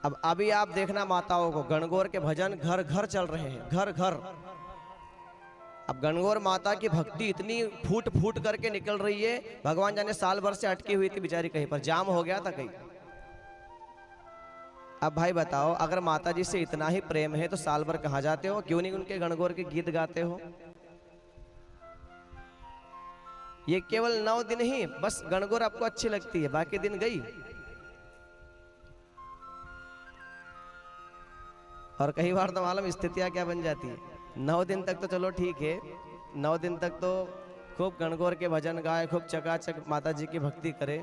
अब अभी आप देखना माताओं को, गणगौर के भजन घर घर चल रहे हैं, घर घर। अब गणगौर माता की भक्ति इतनी फूट फूट करके निकल रही है, भगवान जाने साल भर से अटकी हुई थी बेचारी, कहीं पर जाम हो गया था कहीं। अब भाई बताओ, अगर माता जी से इतना ही प्रेम है तो साल भर कहाँ जाते हो? क्यों नहीं उनके गणगौर के गीत गाते हो? ये केवल 9 दिन ही बस गणगौर आपको अच्छी लगती है, बाकी दिन गई। और कई बार तो मालूम स्थितियां क्या बन जाती है, 9 दिन तक तो चलो ठीक है, 9 दिन तक तो खूब गणगौर के भजन गाए, खूब चकाचक माता जी की भक्ति करे,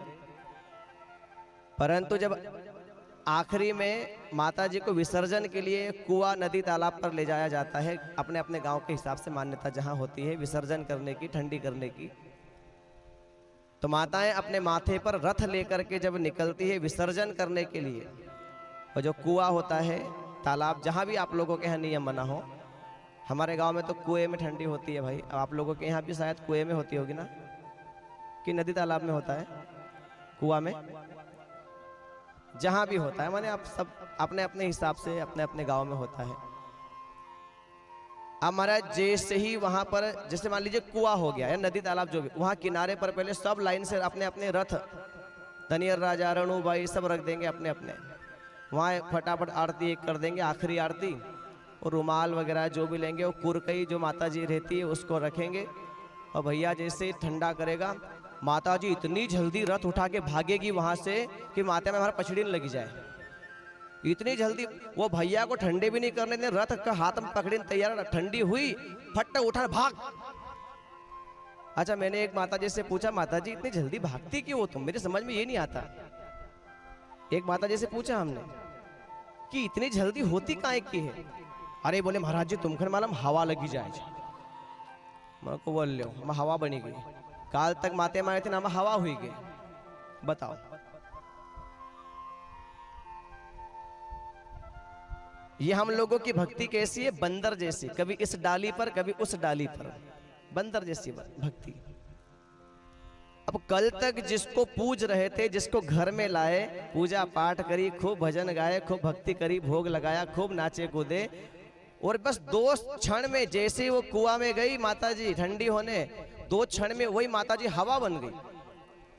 परंतु जब आखिरी में माता जी को विसर्जन के लिए कुआं, नदी, तालाब पर ले जाया जाता है, अपने अपने गांव के हिसाब से मान्यता जहां होती है विसर्जन करने की, ठंडी करने की, तो माताएं अपने माथे पर रथ लेकर के जब निकलती है विसर्जन करने के लिए, और जो कुआं होता है, तालाब, जहाँ भी आप लोगों के यहाँ नियम बना हो, हमारे गांव में तो कुएं में ठंडी होती है भाई, अब आप लोगों के यहाँ भी शायद कुएं में होती होगी ना, कि नदी तालाब में होता है, कुआं में, जहाँ भी होता है, माने आप सब अपने अपने हिसाब से अपने अपने गांव में होता है। अब महाराज जैसे ही वहां पर, जैसे मान लीजिए कुआं हो गया या नदी तालाब जो भी, वहां किनारे पर पहले सब लाइन से अपने अपने रथ, धनियर राजा, रणुबाई सब रख देंगे अपने अपने, वहाँ फटाफट आरती एक कर देंगे, आखिरी आरती, और रुमाल वगैरह जो भी लेंगे, वो कुरकई जो माता जी रहती है उसको रखेंगे, और भैया जैसे ठंडा करेगा, माता जी इतनी जल्दी रथ उठा के भागेगी वहाँ से कि माता में हमारा पछड़ी न लगी जाए, इतनी जल्दी। वो भैया को ठंडे भी नहीं करने दें, रथ का हाथ में पकड़े तैयार, ठंडी हुई फट उठा भाग। अच्छा, मैंने एक माता जी से पूछा, माता जी इतनी जल्दी भागती क्यों हो तुम? मेरे समझ में ये नहीं आता। एक माता जी से पूछा हमने कि इतनी जल्दी होती काहे की है? अरे बोले महाराज जी तुमखन मालूम हवा लगी जाए। मैं को बोल लो हम हवा बनी गई, काल तक माते मारे थे ना, हम हवा हुई गई। बताओ, ये हम लोगों की भक्ति कैसी है? बंदर जैसी, कभी इस डाली पर कभी उस डाली पर, बंदर जैसी भक्ति। अब कल तक जिसको पूज रहे थे, जिसको घर में लाए, पूजा पाठ करी, खूब भजन गाए, खूब भक्ति करी, भोग लगाया, खूब नाचे कूदे, और बस 2 क्षण में जैसे वो कुआं में गई माता जी ठंडी होने, 2 क्षण में वही माता जी हवा बन गई।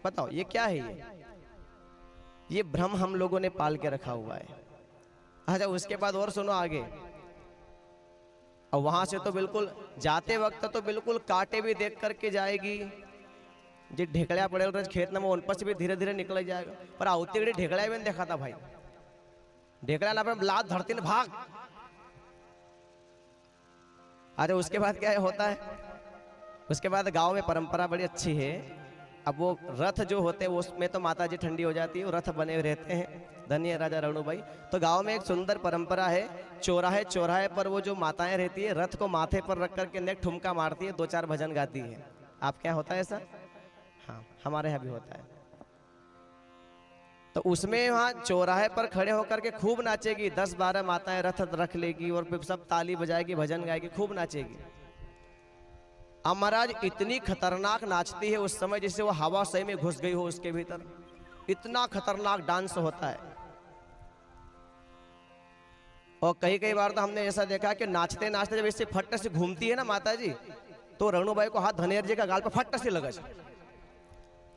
बताओ ये क्या है? ये भ्रम हम लोगों ने पाल के रखा हुआ है। अच्छा, उसके बाद और सुनो आगे, और वहां से तो बिल्कुल जाते वक्त तो बिल्कुल कांटे भी देख करके जाएगी, जो ढेकड़िया पड़े रहे खेत में उन पर से भी धीरे धीरे निकल जाएगा, पर आउती घड़ी ढेकड़िया भी देखा था भाई, ढेकड़िया ना पर लात धरती ने भाग। अरे उसके बाद क्या होता है? उसके बाद गांव में परंपरा बड़ी अच्छी है, अब वो रथ जो होते हैं उसमें तो माता जी ठंडी हो जाती है, रथ बने रहते हैं, धनिया राजा रणुबाई। तो गांव में एक सुंदर परंपरा है, चौराहे चौराहे पर वो जो माताएं रहती है, रथ को माथे पर रख करके नेक ठुमका मारती है, 2-4 भजन गाती है। आपके यहाँ होता है ऐसा? हाँ, हमारे यहाँ भी होता है। तो उसमें वहाँ चौराहे पर खड़े होकर के खूब नाचेगी, 10-12 माताएं रथ रख लेगी, और फिर सब ताली बजाएगी, भजन गाएगी, खूब नाचेगी। अब महाराज इतनी खतरनाक नाचती है उस समय जैसे वो हवा सही में घुस गई हो उसके भीतर, इतना खतरनाक डांस होता है। और कई बार तो हमने ऐसा देखा कि नाचते नाचते जब इससे फट से घूमती है ना माता जी, तो रणुबाई को हाथ धनियर जी का गाल पर फट से लगा,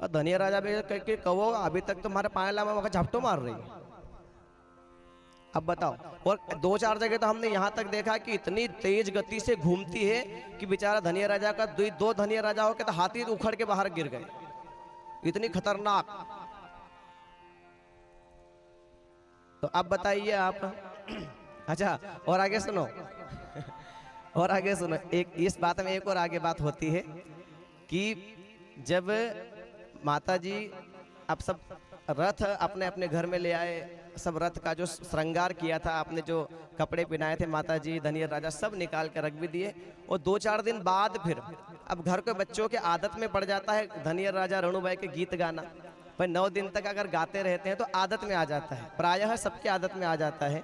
और धनिया राजा भी करके कहो अभी तक तुम्हारे पाए लामा वहां झपटो मार रही है। अब बताओ, और 2-4 जगह तो हमने यहाँ तक देखा कि इतनी तेज गति से घूमती है कि बेचारा धनिया राजा का 2 धनिया राजा हो के तो हाथी उखड़ के बाहर गिर गए, इतनी खतरनाक। तो अब बताइए आप। अच्छा, और आगे सुनो और आगे सुनो, एक इस बात में एक और आगे बात होती है कि जब माता जी अब सब रथ अपने अपने घर में ले आए, सब रथ का जो श्रृंगार किया था, आपने जो कपड़े पहनाए थे माता जी, धनियर राजा सब निकाल के रख भी दिए। और 2-4 दिन बाद फिर अब घर के बच्चों के आदत में पड़ जाता है धनियर राजा रणुबाई के गीत गाना, पर 9 दिन तक अगर गाते रहते हैं तो आदत में आ जाता है, प्रायः सबके आदत में आ जाता है।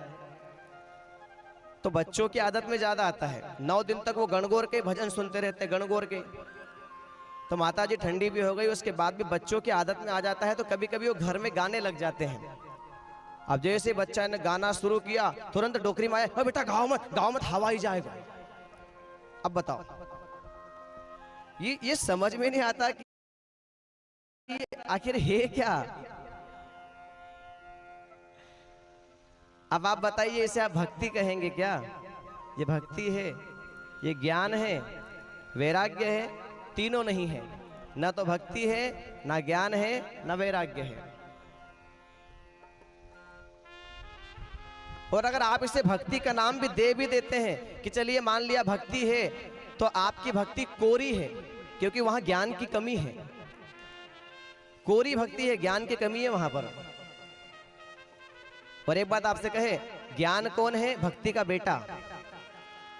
तो बच्चों की आदत में ज्यादा आता है, 9 दिन तक वो गणगौर के भजन सुनते रहते हैं, गणगौर के। तो माता जी ठंडी भी हो गई, उसके बाद भी बच्चों की आदत में आ जाता है, तो कभी कभी वो घर में गाने लग जाते हैं। अब जैसे बच्चा ने गाना शुरू किया, तुरंत डोकरी में आया, बेटा गाँव मत हवा ही जाएगा। अब बताओ, ये समझ में नहीं आता कि ये आखिर है क्या। अब आप बताइए, इसे आप भक्ति कहेंगे क्या? ये भक्ति है, ये ज्ञान है, वैराग्य है, तीनों नहीं है। ना तो भक्ति है, ना ज्ञान है, ना वैराग्य है। और अगर आप इसे भक्ति का नाम भी देते हैं कि चलिए मान लिया भक्ति है, तो आपकी भक्ति कोरी है, क्योंकि वहां ज्ञान की कमी है। कोरी भक्ति है, ज्ञान की कमी है वहां पर। और एक बात आपसे कहे, ज्ञान कौन है? भक्ति का बेटा।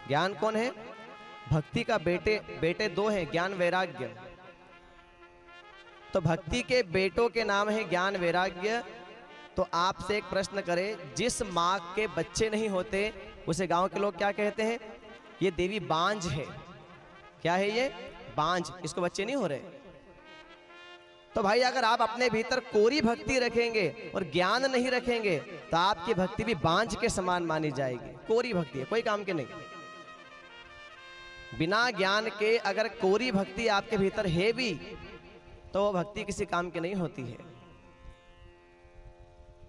ज्ञान कौन है? भक्ति का बेटे दो हैं, ज्ञान वैराग्य। तो भक्ति के बेटों के नाम है ज्ञान वैराग्य। तो आपसे एक प्रश्न करें, जिस माँ के बच्चे नहीं होते उसे गांव के लोग क्या कहते हैं? ये देवी बांझ है। क्या है ये? बांझ, इसको बच्चे नहीं हो रहे। तो भाई अगर आप अपने भीतर कोरी भक्ति रखेंगे और ज्ञान नहीं रखेंगे तो आपकी भक्ति भी बांझ के समान मानी जाएगी। कोरी भक्ति है, कोई काम के नहीं। बिना ज्ञान के अगर कोरी भक्ति आपके भीतर है भी तो वो भक्ति किसी काम की नहीं होती है।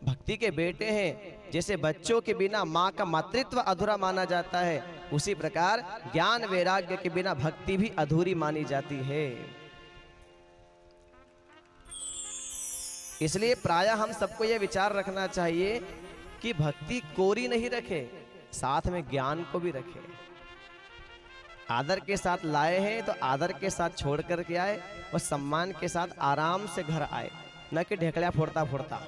भक्ति के बेटे हैं, जैसे बच्चों के बिना मां का मातृत्व अधूरा माना जाता है, उसी प्रकार ज्ञान वैराग्य के बिना भक्ति भी अधूरी मानी जाती है। इसलिए प्रायः हम सबको यह विचार रखना चाहिए कि भक्ति कोरी नहीं रखे, साथ में ज्ञान को भी रखे। आदर के साथ लाए हैं तो आदर के साथ छोड़ करके आए और सम्मान के साथ आराम से घर आए, न कि ढेकड़िया फोड़ता फोड़ता।